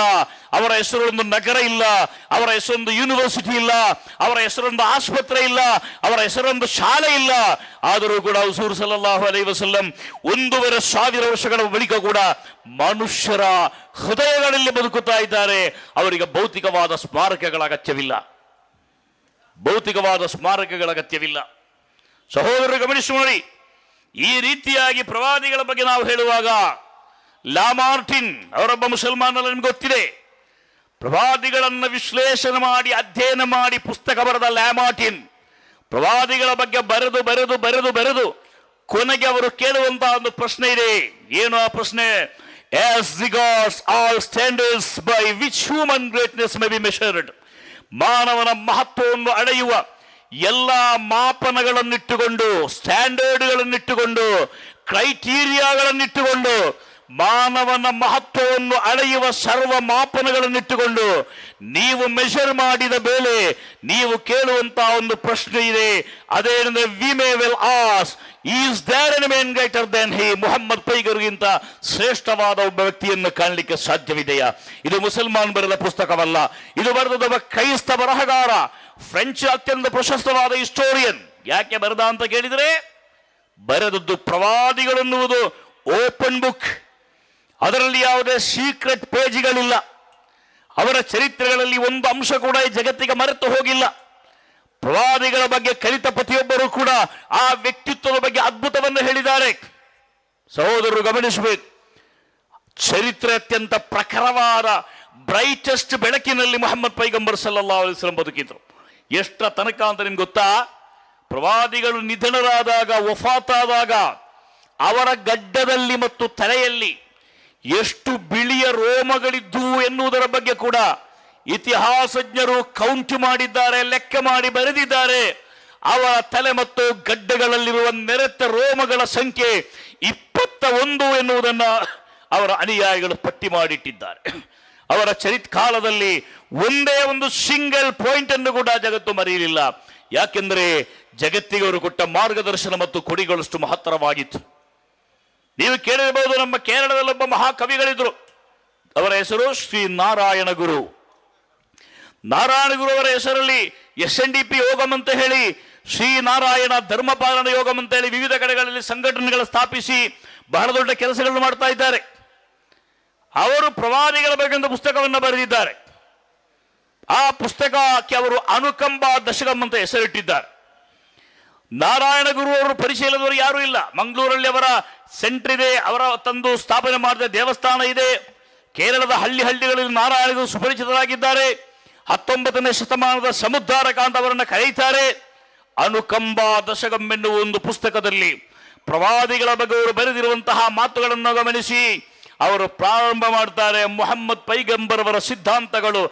ಅವರ ಹೆಸರೊಂದು ನಗರ ಇಲ್ಲ, ಅವರ ಹೆಸರೊಂದು ಯೂನಿವರ್ಸಿಟಿ ಇಲ್ಲ, ಅವರ ಹೆಸರೊಂದು ಆಸ್ಪತ್ರೆ ಇಲ್ಲ, ಅವರ ಹೆಸರೊಂದು ಶಾಲೆ ಇಲ್ಲ. ಆದರೂ ಕೂಡ ಹುಜೂರ್ ಸಲ್ಲಲ್ಲಾಹು ಅಲೈಹಿ ವಸಲ್ಲಂ 1,500 ವರ್ಷಗಳ ಬಳಿಕ ಕೂಡ ಮನುಷ್ಯರ ಹೃದಯಗಳಲ್ಲಿ ಬದುಕುತ್ತಾ ಇದ್ದಾರೆ. ಅವರಿಗೆ ಭೌತಿಕವಾದ ಸ್ಮಾರಕಗಳ ಅಗತ್ಯವಿಲ್ಲ, ಭೌತಿಕವಾದ ಸ್ಮಾರಕಗಳ ಅಗತ್ಯವಿಲ್ಲ. ಸಹೋದರರು ಗಮನಿಸಿ ನೋಡಿ, ಈ ರೀತಿಯಾಗಿ ಪ್ರವಾದಿಗಳ ಬಗ್ಗೆ ನಾವು ಹೇಳುವಾಗ ಲಾಮಾರ್ಟಿನ್ ಅವರೊಬ್ಬ ಮುಸಲ್ಮಾನರು ನಿಮ್ಗೆ ಗೊತ್ತಿದೆ. ಪ್ರವಾದಿಗಳನ್ನು ವಿಶ್ಲೇಷಣೆ ಮಾಡಿ ಅಧ್ಯಯನ ಮಾಡಿ ಪುಸ್ತಕ ಬರೆದ ಲಾಮಾರ್ಟಿನ್ ಪ್ರವಾದಿಗಳ ಬಗ್ಗೆ ಬರೆದು ಬರೆದು ಬರೆದು ಬರೆದು ಕೊನೆಗೆ ಅವರು ಕೇಳುವಂತಹ ಒಂದು ಪ್ರಶ್ನೆ ಇದೆ. ಏನು ಆ ಪ್ರಶ್ನೆ? As regards all standards by which human greatness may be measured, ಮಾನವನ ಮಹತ್ವವನ್ನು ಅಳೆಯುವ ಎಲ್ಲ ಮಾಪನಗಳನ್ನಿಟ್ಟುಕೊಂಡು, ಸ್ಟ್ಯಾಂಡರ್ಡ್ಗಳನ್ನಿಟ್ಟುಕೊಂಡು, ಕ್ರೈಟೀರಿಯಾಗಳನ್ನಿಟ್ಟುಕೊಂಡು, ಮಾನವನ ಮಹತ್ವವನ್ನು ಅಳೆಯುವ ಸರ್ವ ಮಾಪನಗಳನ್ನಿಟ್ಟುಕೊಂಡು ನೀವು ಮೆಷರ್ ಮಾಡಿದ ಮೇಲೆ ನೀವು ಕೇಳುವಂತಹ ಒಂದು ಪ್ರಶ್ನೆ ಇದೆ. ಅದೇನೆಂದರೆ, we may well ask, is there any man greater than he? Muhammad ಪೈಗಂಬರ್ಗಿಂತ ಶ್ರೇಷ್ಠವಾದ ಒಬ್ಬ ವ್ಯಕ್ತಿಯನ್ನು ಕಾಣಲಿಕ್ಕೆ ಸಾಧ್ಯವಿದೆಯಾ? ಇದು ಮುಸಲ್ಮಾನ್ ಬರೆದ ಪುಸ್ತಕವಲ್ಲ, ಇದು ಬರೆದೊಬ್ಬ ಕ್ರೈಸ್ತ ಬರಹಗಾರ, ಫ್ರೆಂಚ್ ಅತ್ಯಂತ ಪ್ರಶಸ್ತವಾದ ಹಿಸ್ಟೋರಿಯನ್. ಯಾಕೆ ಬರೆದ ಅಂತ ಕೇಳಿದರೆ, ಬರೆದದ್ದು ಪ್ರವಾದಿಗಳೆನ್ನುವುದು ಓಪನ್ ಬುಕ್, ಅದರಲ್ಲಿ ಯಾವುದೇ ಸೀಕ್ರೆಟ್ ಪೇಜ್ಗಳಿಲ್ಲ. ಅವರ ಚರಿತ್ರೆಗಳಲ್ಲಿ ಒಂದು ಅಂಶ ಕೂಡ ಈ ಜಗತ್ತಿಗೆ ಮರೆತು ಹೋಗಿಲ್ಲ. ಪ್ರವಾದಿಗಳ ಬಗ್ಗೆ ಕಲಿತ ಪ್ರತಿಯೊಬ್ಬರೂ ಕೂಡ ಆ ವ್ಯಕ್ತಿತ್ವದ ಬಗ್ಗೆ ಅದ್ಭುತವನ್ನು ಹೇಳಿದ್ದಾರೆ. ಸಹೋದರರು ಗಮನಿಸಬೇಕು, ಚರಿತ್ರೆ ಅತ್ಯಂತ ಪ್ರಖರವಾದ ಬ್ರೈಟೆಸ್ಟ್ ಬೆಳಕಿನಲ್ಲಿ ಮೊಹಮ್ಮದ್ ಪೈಗಂಬರ್ ಸಲ್ಲಲ್ಲಾಹು ಅಲೈಹಿ ವಸಲ್ಲಂ ಬದುಕಿದ್ರು. ಎಷ್ಟರ ತನಕ ಅಂತ ನಿಮ್ಗೆ ಗೊತ್ತಾ? ಪ್ರವಾದಿಗಳು ನಿಧನರಾದಾಗ, ವಫಾತಾದಾಗ ಅವರ ಗಡ್ಡದಲ್ಲಿ ಮತ್ತು ತಲೆಯಲ್ಲಿ ಎಷ್ಟು ಬಿಳಿಯ ರೋಮಗಳಿದ್ದು ಎನ್ನುವುದರ ಬಗ್ಗೆ ಕೂಡ ಇತಿಹಾಸಜ್ಞರು ಕೌಂಟ್ ಮಾಡಿದ್ದಾರೆ, ಲೆಕ್ಕ ಮಾಡಿ ಬರೆದಿದ್ದಾರೆ. ಅವರ ತಲೆ ಮತ್ತು ಗಡ್ಡಗಳಲ್ಲಿರುವ ನೆರೆತ ರೋಮಗಳ ಸಂಖ್ಯೆ 21 ಎನ್ನುವುದನ್ನು ಅವರ ಅನುಯಾಯಿಗಳು ಪಟ್ಟಿ ಮಾಡಿಟ್ಟಿದ್ದಾರೆ. ಅವರ ಕಾಲದಲ್ಲಿ ಒಂದೇ ಒಂದು ಸಿಂಗಲ್ ಪಾಯಿಂಟ್ ಅನ್ನು ಕೂಡ ಜಗತ್ತು ಮರೆಯಲಿಲ್ಲ. ಯಾಕೆಂದರೆ ಜಗತ್ತಿಗೆ ಅವರು ಕೊಟ್ಟ ಮಾರ್ಗದರ್ಶನ ಮತ್ತು ಕೊಡುಗೆಗಳಷ್ಟು ಮಹತ್ತರವಾಗಿತ್ತು. ನೀವು ಕೇಳಿರಬಹುದು, ನಮ್ಮ ಕೇರಳದಲ್ಲೊಬ್ಬ ಮಹಾಕವಿಗಳಿದ್ರು, ಅವರ ಹೆಸರು ಶ್ರೀ ನಾರಾಯಣ ಗುರು. ನಾರಾಯಣ ಗುರು ಅವರ ಹೆಸರಲ್ಲಿ SNDP ಯೋಗಂ ಅಂತ ಹೇಳಿ, ಶ್ರೀ ನಾರಾಯಣ ಧರ್ಮಪಾಲನ ಯೋಗಂ ಅಂತ ಹೇಳಿ ವಿವಿಧ ಕಡೆಗಳಲ್ಲಿ ಸಂಘಟನೆಗಳು ಸ್ಥಾಪಿಸಿ ಬಹಳ ದೊಡ್ಡ ಕೆಲಸಗಳನ್ನು ಮಾಡ್ತಾ ಇದ್ದಾರೆ. ಅವರು ಪ್ರವಾದಿಗಳ ಬಗ್ಗೆ ಒಂದು ಪುಸ್ತಕವನ್ನು ಬರೆದಿದ್ದಾರೆ. ಆ ಪುಸ್ತಕಕ್ಕೆ ಅವರು ಅನುಕಂಬ ದಶಕಂ ಅಂತ ಹೆಸರಿಟ್ಟಿದ್ದಾರೆ. ನಾರಾಯಣ ಗುರು ಅವರು ಪರಿಚಯದವರು ಯಾರೂ ಇಲ್ಲ. ಮಂಗಳೂರಲ್ಲಿ ಅವರ ಸೆಂಟರ್ ಇದೆ, ಅವರ ತಂದು ಸ್ಥಾಪನೆ ಮಾಡಿದ ದೇವಸ್ಥಾನ ಇದೆ. ಕೇರಳದ ಹಳ್ಳಿಗಳಲ್ಲಿ ನಾರಾಯಣ ಗುರು ಸುಪರಿಚಿತರಾಗಿದ್ದಾರೆ. 19ನೇ ಶತಮಾನದ ಸಮುದ್ಧಾರಕ ಅಂತ ಅವರನ್ನು ಕರೆಯುತ್ತಾರೆ. ಅನುಕಂಬ ದಶಕಂ ಎನ್ನುವ ಒಂದು ಪುಸ್ತಕದಲ್ಲಿ ಪ್ರವಾದಿಗಳ ಬಗ್ಗೆ ಅವರು ಬರೆದಿರುವಂತಹ ಮಾತುಗಳನ್ನು ಗಮನಿಸಿ ಅವರು ಪ್ರಾರಂಭ ಮಾಡ್ತಾರೆ. ಮೊಹಮ್ಮದ್ ಪೈಗಂಬರ್ ಅವರ ಸಿದ್ಧಾಂತಗಳು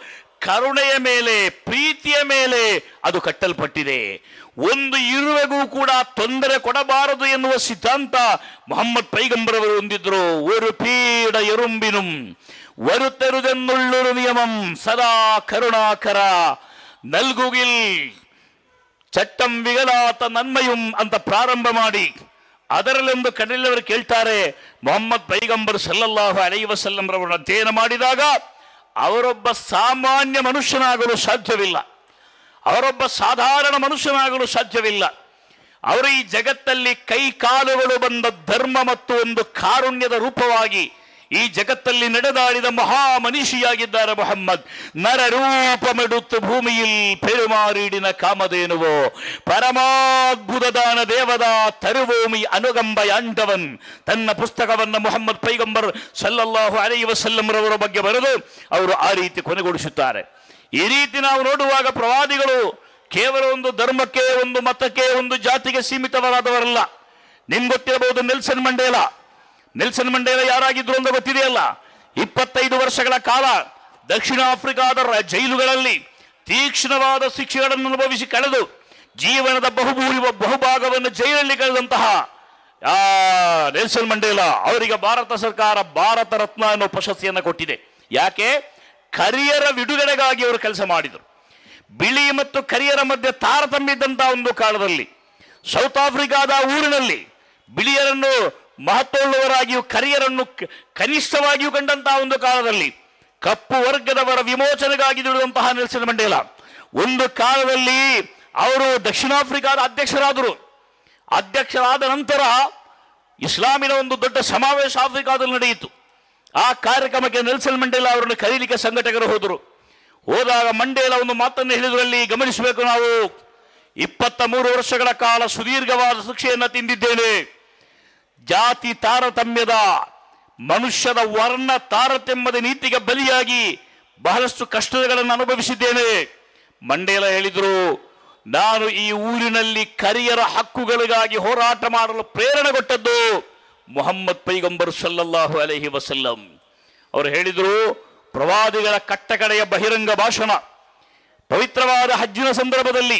ಕರುಣೆಯ ಮೇಲೆ, ಪ್ರೀತಿಯ ಮೇಲೆ ಅದು ಕಟ್ಟಲ್ಪಟ್ಟಿದೆ. ಒಂದು ಇರುವೆಗೂ ಕೂಡ ತೊಂದರೆ ಕೊಡಬಾರದು ಎನ್ನುವ ಸಿದ್ಧಾಂತ ಮೊಹಮ್ಮದ್ ಪೈಗಂಬರ್ ಅವರು ಹೊಂದಿದ್ರು. ಒಂದು ಪೀಡ ಎರುಂಬಿನುಂ ವರುತೆರುದೆನ್ನುಳ್ಳೊರು ನಿಯಮಂ ಸದಾ ಕರುಣಾಕರ ನಲ್ಗುಗಿಲ್ ಚಟ್ಟಂ ವಿಗಲಾತ ನನ್ಮಯುಂ ಅಂತ ಪ್ರಾರಂಭ ಮಾಡಿ ಅದರಲ್ಲೊಂದು ಕಡೆಯವರು ಕೇಳ್ತಾರೆ, ಮೊಹಮ್ಮದ್ ಪೈಗಂಬರ್ ಸಲ್ಲಲ್ಲಾಹು ಅಲೈಹಿ ವಸಲ್ಲಂ ರವರನ್ನು ಅಧ್ಯಯನ ಮಾಡಿದಾಗ ಅವರೊಬ್ಬ ಸಾಮಾನ್ಯ ಮನುಷ್ಯನಾಗಲು ಸಾಧ್ಯವಿಲ್ಲ, ಅವರೊಬ್ಬ ಸಾಧಾರಣ ಮನುಷ್ಯನಾಗಲು ಸಾಧ್ಯವಿಲ್ಲ. ಅವರು ಈ ಜಗತ್ತಲ್ಲಿ ಕೈ ಕಾಲುಗಳು ಬಂದ ಧರ್ಮ ಮತ್ತು ಒಂದು ಕಾರುಣ್ಯದ ರೂಪವಾಗಿ ಈ ಜಗತ್ತಲ್ಲಿ ನಡೆದಾಡಿದ ಮಹಾ ಮನುಷ್ಯಾಗಿದ್ದಾರೆ ಮೊಹಮ್ಮದ್. ನರರೂಪಮೆಡುತ್ತು ಭೂಮಿയിൽ ಪೆರುಮಾರೀಡಿನ ಕಾಮಧೇನುವೋ ಪರಮಾದ್ಭುತದಾನ ದೇವದ ತರುವೋಮಿ ಅನುಗಂಬಯಾಂಡವನ್. ತನ್ನ ಪುಸ್ತಕವನ್ನು ಮೊಹಮ್ಮದ್ ಪೈಗಂಬರ್ ಸಲ್ಲಲ್ಲಾಹು ಅಲೈಹಿ ವಸಲ್ಲಂ ರವರ ಬಗ್ಗೆ ಬರೆದು ಅವರು ಆ ರೀತಿ ಕೊನೆಗೊಳಿಸುತ್ತಾರೆ. ಈ ರೀತಿ ನಾವು ನೋಡುವಾಗ ಪ್ರವಾದಿಗಳು ಕೇವಲ ಒಂದು ಧರ್ಮಕ್ಕೆ, ಒಂದು ಮತಕ್ಕೆ, ಒಂದು ಜಾತಿಗೆ ಸೀಮಿತವಾದವರಲ್ಲ. ನಿಮ್ಗೆ ಗೊತ್ತಿರಬಹುದು ನೆಲ್ಸನ್ ಮಂಡೇಲ ಯಾರಾಗಿದ್ರು ಅಂತ ಗೊತ್ತಿದೆಯಲ್ಲ. 25 ವರ್ಷಗಳ ಕಾಲ ದಕ್ಷಿಣ ಆಫ್ರಿಕಾದ ಜೈಲುಗಳಲ್ಲಿ ತೀಕ್ಷ್ಣವಾದ ಶಿಕ್ಷೆಗಳನ್ನು ಅನುಭವಿಸಿ ಕಳೆದು ಜೀವನದ ಬಹುಭಾಗವನ್ನು ಜೈಲಲ್ಲಿ ಕಳೆದಂತಹ ನೆಲ್ಸನ್ ಮಂಡೇಲ ಅವರಿಗೆ ಭಾರತ ಸರ್ಕಾರ ಭಾರತ ರತ್ನ ಅನ್ನೋ ಪ್ರಶಸ್ತಿಯನ್ನು ಕೊಟ್ಟಿದೆ. ಯಾಕೆ? ಕರಿಯರ ಬಿಡುಗಡೆಗಾಗಿ ಅವರು ಕೆಲಸ ಮಾಡಿದರು. ಬಿಳಿ ಮತ್ತು ಕರಿಯರ ಮಧ್ಯೆ ತಾರತಮ್ಯ ಇದ್ದಂತಹ ಒಂದು ಕಾಲದಲ್ಲಿ ಸೌತ್ ಆಫ್ರಿಕಾದ ಊರಿನಲ್ಲಿ ಬಿಳಿಯರನ್ನು ಮಹತ್ವವುಳ್ಳವರಾಗಿಯೂ ಕರಿಯರನ್ನು ಕನಿಷ್ಠವಾಗಿಯೂ ಕಂಡಂತಹ ಒಂದು ಕಾಲದಲ್ಲಿ ಕಪ್ಪು ವರ್ಗದವರ ವಿಮೋಚನೆಗಾಗಿ ದುಡಿದಂತಹ ನೆಲ್ಸನ್ ಮಂಡೇಲ ಒಂದು ಕಾಲದಲ್ಲಿ ಅವರು ದಕ್ಷಿಣ ಆಫ್ರಿಕಾದ ಅಧ್ಯಕ್ಷರಾದ ನಂತರ ಇಸ್ಲಾಮಿನ ಒಂದು ದೊಡ್ಡ ಸಮಾವೇಶ ಆಫ್ರಿಕಾದಲ್ಲಿ ನಡೆಯಿತು. ಆ ಕಾರ್ಯಕ್ರಮಕ್ಕೆ ನೆಲ್ಸನ್ ಮಂಡೇಲ ಅವರನ್ನು ಕರೀಲಿಕ್ಕೆ ಸಂಘಟಕರು ಹೋದಾಗ ಮಂಡೇಲ ಒಂದು ಮಾತನ್ನು ಹೇಳಿದ್ರಲ್ಲಿ ಗಮನಿಸಬೇಕು. ನಾವು 23 ವರ್ಷಗಳ ಕಾಲ ಸುದೀರ್ಘವಾದ ಶಿಕ್ಷೆಯನ್ನು ತಿಂದಿದ್ದೇನೆ. ಜಾತಿ ತಾರತಮ್ಯದ, ಮನುಷ್ಯದ ವರ್ಣ ತಾರತಮ್ಯದ ನೀತಿಗೆ ಬಲಿಯಾಗಿ ಬಹಳಷ್ಟು ಕಷ್ಟಗಳನ್ನು ಅನುಭವಿಸಿದ್ದೇನೆ. ಮಂಡೇಲ ಹೇಳಿದರು, ನಾನು ಈ ಊರಿನಲ್ಲಿ ಕರಿಯರ ಹಕ್ಕುಗಳಿಗಾಗಿ ಹೋರಾಟ ಮಾಡಲು ಪ್ರೇರಣೆಗೊಟ್ಟದ್ದು ಮೊಹಮ್ಮದ್ ಪೈಗಂಬರ್ ಸಲ್ಲಲ್ಲಾಹು ಅಲೈಹಿ ವಸಲ್ಲಂ. ಅವರು ಹೇಳಿದರು, ಪ್ರವಾದಿಗಳ ಕಟ್ಟಕಡೆಯ ಬಹಿರಂಗ ಭಾಷಣ ಪವಿತ್ರವಾದ ಹಜ್ಜಿನ ಸಂದರ್ಭದಲ್ಲಿ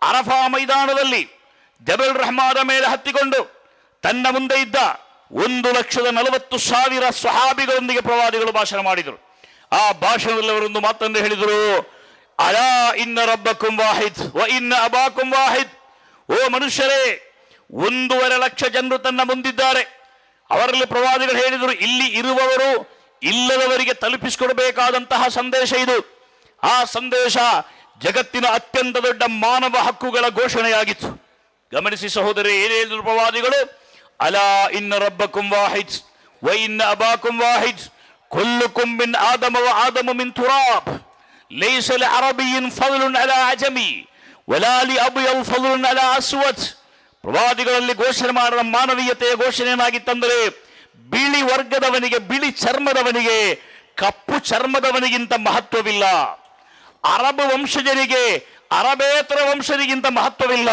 ಅರಫಾ ಮೈದಾನದಲ್ಲಿ ಜಬಲ್ ರಹ್ಮಾದ ಮೇಲೆ ಹತ್ತಿಕೊಂಡು ತನ್ನ ಮುಂದೆ ಇದ್ದ 1,40,000 ಸ್ವಹಾಬಿಗಳೊಂದಿಗೆ ಪ್ರವಾದಿಗಳು ಭಾಷಣ ಮಾಡಿದರು. ಆ ಭಾಷಣದಲ್ಲಿ ಅವರೊಂದು ಮಾತನ್ನು ಹೇಳಿದರು, ಅಲಾ ಇನ್ನ ರಬ್ಬಕುಂ ವಾಹಿದ್ ವ ಇನ್ನ ಅಬಾಕುಂ ವಾಹಿದ್. ಓ ಮನುಷ್ಯರೇ, 1.5 ಲಕ್ಷ ಜನರು ತನ್ನ ಮುಂದಿದ್ದಾರೆ. ಅವರಲ್ಲಿ ಪ್ರವಾದಿಗಳು ಹೇಳಿದರು, ಇಲ್ಲಿ ಇರುವವರು ಇಲ್ಲದವರಿಗೆ ತಲುಪಿಸಿಕೊಡಬೇಕಾದಂತಹ ಸಂದೇಶ ಇದು. ಆ ಸಂದೇಶ ಜಗತ್ತಿನ ಅತ್ಯಂತ ದೊಡ್ಡ ಮಾನವ ಹಕ್ಕುಗಳ ಘೋಷಣೆಯಾಗಿತ್ತು. ಗಮನಿಸಿ ಸಹೋದರಿ, ಏನು ಹೇಳಿದ್ರು ಪ್ರವಾದಿಗಳು? ಅಲಾ ಇನ್ನ ರಬ್ಬಕುಂ ವಾಹಿದ್ ವ ಇನ್ನ ಅಬಾಕುಂ ವಾಹಿದ್ ಕುಲ್ಲುಕುಂ ಮಿನ್ ಆದಮ ವ ಆದಮ ಮಿನ್ ತುರಾಬ್ ಲೈಸ ಲಿಅರಬಿಯ್ಯಿನ್ ಫದ್ಲುನ್ ಅಲಾ ಅಜಮಿ ವಲಾ ಲಿಅಬ್ಯದ್ ಫದ್ಲುನ್ ಅಲಾ ಅಸ್ವದ್. ಪ್ರವಾದಿಗಳಲ್ಲಿ ಘೋಷಣೆ ಮಾಡಿದ ಮಾನವೀಯತೆಯ ಘೋಷಣೆ ಏನಾಗಿತ್ತಂದರೆ, ಬಿಳಿ ವರ್ಗದವನಿಗೆ, ಬಿಳಿ ಚರ್ಮದವನಿಗೆ ಕಪ್ಪು ಚರ್ಮದವನಿಗಿಂತ ಮಹತ್ವವಿಲ್ಲ. ಅರಬ್ ವಂಶಜನಿಗೆ ಅರಬೇತರ ವಂಶನಿಗಿಂತ ಮಹತ್ವವಿಲ್ಲ.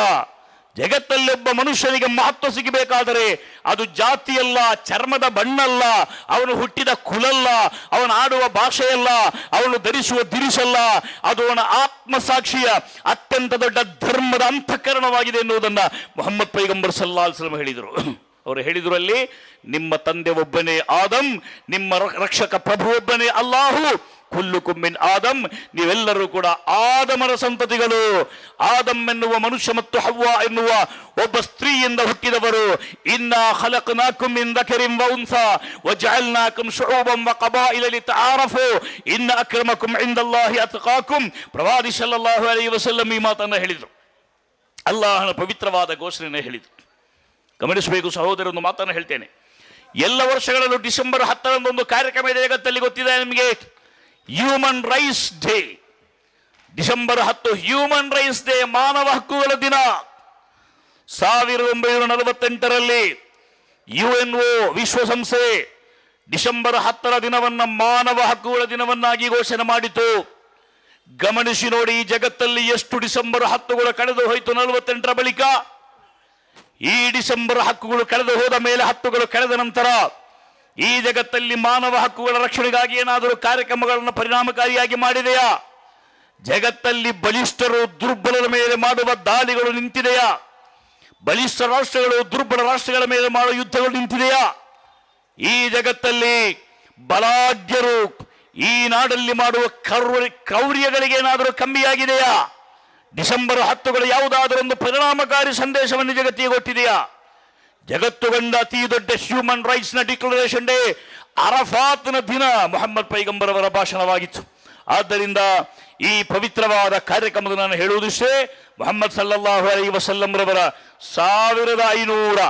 ಜಗತ್ತಲ್ಲಿ ಒಬ್ಬ ಮನುಷ್ಯನಿಗೆ ಮಹತ್ವ ಸಿಗಬೇಕಾದರೆ ಅದು ಜಾತಿಯಲ್ಲ, ಚರ್ಮದ ಬಣ್ಣಲ್ಲ, ಅವನು ಹುಟ್ಟಿದ ಕುಲಲ್ಲ, ಅವನು ಆಡುವ ಭಾಷೆಯಲ್ಲ, ಅವನು ಧರಿಸುವ ದಿರಿಸಲ್ಲ, ಅದು ಅವನ ಆತ್ಮಸಾಕ್ಷಿಯ ಅತ್ಯಂತ ದೊಡ್ಡ ಧರ್ಮದ ಅಂತಃಕರಣವಾಗಿದೆ ಎನ್ನುವುದನ್ನು ಮೊಹಮ್ಮದ್ ಪೈಗಂಬರ್ ಸಲ್ಲಲ್ಲಾಹು ಅಲೈಹಿ ವಸಲ್ಲಂ ಹೇಳಿದರು. ಅವರು ಹೇಳಿದ್ರು, ಅಲ್ಲಿ ನಿಮ್ಮ ತಂದೆ ಒಬ್ಬನೇ ಆದಮ್, ನಿಮ್ಮ ರಕ್ಷಕ ಪ್ರಭು ಒಬ್ಬನೇ ಅಲ್ಲಾಹು, ಕುಲ್ಲುಕುಂ ಮಿನ್ ಆದಮ್, ನೀವೆಲ್ಲರೂ ಕೂಡ ಆದಮನ ಸಂತತಿಗಳು. ಆದಮ್ ಎನ್ನುವ ಮನುಷ್ಯ ಮತ್ತು ಹವ್ವ ಎನ್ನುವ ಒಬ್ಬ ಸ್ತ್ರೀಯಿಂದ ಹುಟ್ಟಿದವರು. ಇನ್ನ ಖಲಕ್ನಾಕುಂ ಮಿನ್ ದಕರಿನ್ ವ ಉನ್ಸಾ ವಜಅಲ್ನಾಕುಂ ಶುಊಬನ್ ವ ಕಬಾಯಿಲ ಲಿತಆರಫು ಇನ್ನ ಅಕ್ರಮಕುಂ ಇಂದಲ್ಲಾಹಿ ಅತ್ಕಾಕುಂ. ಪ್ರವಾದಿ ಸಲ್ಲಲ್ಲಾಹು ಅಲೈಹಿ ವಸಲ್ಲಂ ಈ ಮಾತನ್ನು ಹೇಳಿದರು. ಅಲ್ಲಾಹನ ಪವಿತ್ರವಾದ ಘೋಷಣೆಯನ್ನು ಹೇಳಿದರು. ಗಮನಿಸಬೇಕು ಸಹೋದರ, ಒಂದು ಮಾತನ್ನು ಹೇಳ್ತೇನೆ. ಎಲ್ಲ ವರ್ಷಗಳಲ್ಲೂ ಡಿಸೆಂಬರ್ 10ರಂದು ಒಂದು ಕಾರ್ಯಕ್ರಮ ಇದೆ ಜಗತ್ತಲ್ಲಿ, ಗೊತ್ತಿದೆ ನಿಮಗೆ, human rights day. December 10 human rights day, ಮಾನವ ಹಕ್ಕುಗಳ ದಿನ. 1948ರಲ್ಲಿ UNO ವಿಶ್ವಸಂಸ್ಥೆ ಡಿಸೆಂಬರ್ 10ರ ದಿನವನ್ನು ಮಾನವ ಹಕ್ಕುಗಳ ದಿನವನ್ನಾಗಿ ಘೋಷಣೆ ಮಾಡಿತು. ಗಮನಿಸಿ ನೋಡಿ, ಈ ಜಗತ್ತಲ್ಲಿ ಎಷ್ಟು ಡಿಸೆಂಬರ್ 10ಗಳು ಕಳೆದು ಹೋಯಿತು 48ರ ಬಳಿಕ. ಈ ಡಿಸೆಂಬರ್ ಹಕ್ಕುಗಳು ಕಳೆದು ಹೋದ ಮೇಲೆ, 10ಗಳು ಕಳೆದ ನಂತರ ಈ ಜಗತ್ತಲ್ಲಿ ಮಾನವ ಹಕ್ಕುಗಳ ರಕ್ಷಣೆಗಾಗಿ ಏನಾದರೂ ಕಾರ್ಯಕ್ರಮಗಳನ್ನು ಪರಿಣಾಮಕಾರಿಯಾಗಿ ಮಾಡಿದೆಯಾ? ಜಗತ್ತಲ್ಲಿ ಬಲಿಷ್ಠರು ದುರ್ಬಲರ ಮೇಲೆ ಮಾಡುವ ದಾಳಿಗಳು ನಿಂತಿದೆಯಾ? ಬಲಿಷ್ಠ ರಾಷ್ಟ್ರಗಳು ದುರ್ಬಲ ರಾಷ್ಟ್ರಗಳ ಮೇಲೆ ಮಾಡುವ ಯುದ್ಧಗಳು ನಿಂತಿದೆಯಾ? ಈ ಜಗತ್ತಲ್ಲಿ ಬಲಾಢ್ಯರು ಈ ನಾಡಲ್ಲಿ ಮಾಡುವ ಕ್ರೌರ್ಯಗಳಿಗೆ ಏನಾದರೂ ಕಮ್ಮಿಯಾಗಿದೆಯಾ? ಡಿಸೆಂಬರ್ 10ಗಳು ಯಾವುದಾದರೂ ಒಂದು ಪರಿಣಾಮಕಾರಿ ಸಂದೇಶವನ್ನು ಜಗತ್ತಿಗೆ ಕೊಟ್ಟಿದೆಯಾ? ಜಗತ್ತು ಕಂಡ ಅತಿ ದೊಡ್ಡ ಹ್ಯೂಮನ್ ರೈಟ್ಸ್ ನ ಡಿಕ್ಲರೇಷನ್ ಡೇ ಅರಫಾತ್ನ ದಿನ ಮೊಹಮ್ಮದ್ ಪೈಗಂಬರ್ ಅವರ ಭಾಷಣವಾಗಿತ್ತು. ಆದ್ದರಿಂದ ಈ ಪವಿತ್ರವಾದ ಕಾರ್ಯಕ್ರಮದ ನಾನು ಹೇಳುವುದಿಷ್ಟೇ, ಮೊಹಮ್ಮದ್ ಸಲ್ಲಲ್ಲಾಹು ಅಲೈಹಿ ವಸಲ್ಲಂ ರವರ 1500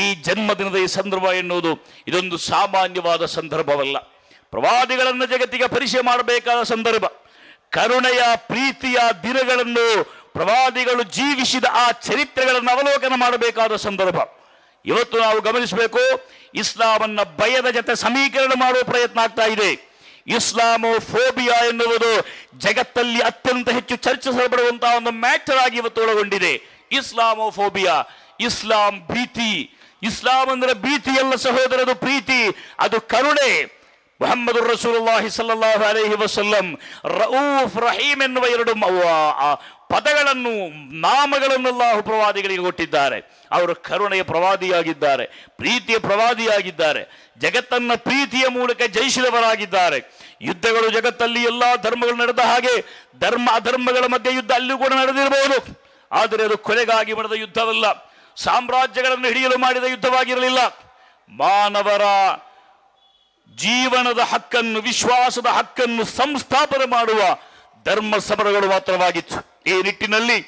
ಈ ಜನ್ಮದಿನದ ಈ ಸಂದರ್ಭ ಎನ್ನುವುದು ಇದೊಂದು ಸಾಮಾನ್ಯವಾದ ಸಂದರ್ಭವಲ್ಲ. ಪ್ರವಾದಿಗಳನ್ನು ಜಗತ್ತಿಗೆ ಪರಿಚಯ ಮಾಡಬೇಕಾದ ಸಂದರ್ಭ. ಕರುಣೆಯ ಪ್ರೀತಿಯ ದಿನಗಳನ್ನು, ಪ್ರವಾದಿಗಳು ಜೀವಿಸಿದ ಆ ಚರಿತ್ರೆಗಳನ್ನು ಅವಲೋಕನ ಮಾಡಬೇಕಾದ ಸಂದರ್ಭ. ಇವತ್ತು ನಾವು ಗಮನಿಸಬೇಕು, ಇಸ್ಲಾಮನ್ನ ಭಯದ ಜೊತೆ ಸಮೀಕರಣ ಮಾಡುವ ಪ್ರಯತ್ನ ಆಗ್ತಾ ಇದೆ. ಇಸ್ಲಾಮೋಫೋಬಿಯಾ ಎನ್ನುವುದು ಜಗತ್ತಲ್ಲಿ ಅತ್ಯಂತ ಹೆಚ್ಚು ಚರ್ಚಿಸಲ್ಪಡುವಂತಹ ಒಂದು ಮ್ಯಾಟರ್ ಆಗಿ ಇವತ್ತು ಒಳಗೊಂಡಿದೆ. ಇಸ್ಲಾಮೋಫೋಬಿಯಾ, ಇಸ್ಲಾಂ ಭೀತಿ. ಇಸ್ಲಾಂ ಅಂದ್ರೆ ಭೀತಿ ಅಲ್ಲ ಸಹೋದರದು, ಪ್ರೀತಿ, ಅದು ಕರುಣೆ. ಮುಹಮ್ಮದ್ ರಸೂಲುಲ್ಲಾಹಿ ಸಲ್ಲಲ್ಲಾಹು ಅಲೈಹಿ ವಸಲ್ಲಂ ರೌಫ್ ರಹೀಮ್ ಎನ್ನುವ 2 ಪದಗಳನ್ನು, ನಾಮಗಳನ್ನು ಅಲ್ಲಾಹು ಪ್ರವಾದಿಗಳಿಗೆ ಕೊಟ್ಟಿದ್ದಾರೆ. ಅವರು ಕರುಣೆಯ ಪ್ರವಾದಿಯಾಗಿದ್ದಾರೆ, ಪ್ರೀತಿಯ ಪ್ರವಾದಿಯಾಗಿದ್ದಾರೆ, ಜಗತ್ತನ್ನ ಪ್ರೀತಿಯ ಮೂಲಕ ಜಯಿಸಿದವರಾಗಿದ್ದಾರೆ. ಯುದ್ಧಗಳು ಜಗತ್ತಲ್ಲಿ ಎಲ್ಲಾ ಧರ್ಮಗಳು ನಡೆದ ಹಾಗೆ ಧರ್ಮ ಅಧರ್ಮಗಳ ಮಧ್ಯೆ ಯುದ್ಧ ಅಲ್ಲೂ ಕೂಡ ನಡೆದಿರಬಹುದು. ಆದರೆ ಅದು ಕೊಲೆಗಾಗಿ ಮಾಡಿದ ಯುದ್ಧವಲ್ಲ, ಸಾಮ್ರಾಜ್ಯಗಳನ್ನು ಹಿಡಿಯಲು ಮಾಡಿದ ಯುದ್ಧವಾಗಿರಲಿಲ್ಲ. ಮಾನವರ ಜೀವನದ ಹಕ್ಕನ್ನು, ವಿಶ್ವಾಸದ ಹಕ್ಕನ್ನು ಸಂಸ್ಥಾಪನೆ ಮಾಡುವ ಧರ್ಮ ಸಮರಗಳು ಮಾತ್ರವಾಗಿತ್ತು. ಈ ನಿಟ್ಟಿನಲ್ಲಿ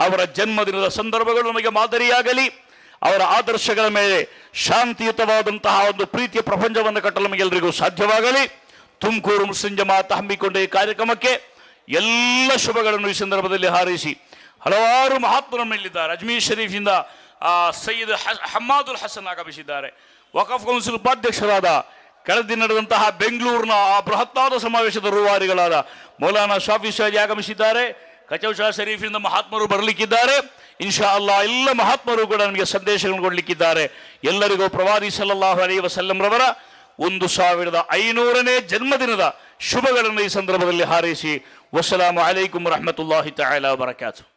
ಅವರ ಜನ್ಮದಿನದ ಸಂದರ್ಭಗಳು ನಮಗೆ ಮಾದರಿಯಾಗಲಿ. ಅವರ ಆದರ್ಶಗಳ ಮೇಲೆ ಶಾಂತಿಯುತವಾದಂತಹ ಒಂದು ಪ್ರೀತಿಯ ಪ್ರಪಂಚವನ್ನು ಕಟ್ಟಲು ನಮಗೆಲ್ಲರಿಗೂ ಸಾಧ್ಯವಾಗಲಿ. ತುಮಕೂರು ಮುಸ್ಲಿಂ ಜಮಾತ್ ಹಮ್ಮಿಕೊಂಡ ಈ ಕಾರ್ಯಕ್ರಮಕ್ಕೆ ಎಲ್ಲ ಶುಭಗಳನ್ನು ಈ ಸಂದರ್ಭದಲ್ಲಿ ಹಾರೈಸಿ, ಹಲವಾರು ಮಹಾತ್ಮರು ಮೇಲಿದ್ದಾರೆ. ಅಜ್ಮೀರ್ ಶರೀಫಿಂದ ಸಯ್ಯದ್ ಹಮ್ಮಾದುಲ್ ಹಸನ್ ಆಗಮಿಸಿದ್ದಾರೆ. ವಕಫ್ ಕೌನ್ಸಿಲ್ ಉಪಾಧ್ಯಕ್ಷರಾದ ಕಳೆದ ದಿನ ನಡೆದಂತಹ ಬೆಂಗಳೂರಿನ ಆ ಬೃಹತ್ತಾದ ಸಮಾವೇಶದ ರೂವಾರಿಗಳಾದ ಮೌಲಾನಾ ಶಾಫಿ ಸಾಜಿ ಆಗಮಿಸಿದ್ದಾರೆ. ಕಚೌಶಾ ಶರೀಫಿನಿಂದ ಮಹಾತ್ಮರು ಬರಲಿಕ್ಕಿದ್ದಾರೆ. ಇನ್ಶಾ ಅಲ್ಲಾ ಎಲ್ಲ ಮಹಾತ್ಮರು ಕೂಡ ನಮಗೆ ಸಂದೇಶಗಳನ್ನು ಕೊಡಲಿಕ್ಕಿದ್ದಾರೆ. ಎಲ್ಲರಿಗೂ ಪ್ರವಾದಿ ಸಲ್ಲಲ್ಲಾಹು ಅಲೈಹಿ ವಸಲ್ಲಂ ರವರ 1500ನೇ ಜನ್ಮದಿನದ ಶುಭಗಳನ್ನು ಈ ಸಂದರ್ಭದಲ್ಲಿ ಹಾರೈಸಿ, ವಸ್ಸಲಾಮು ಅಲೈಕುಂ ವರಹಮತುಲ್ಲಾಹಿ ತಆಲಾ ವಬರಕಾತುಹು.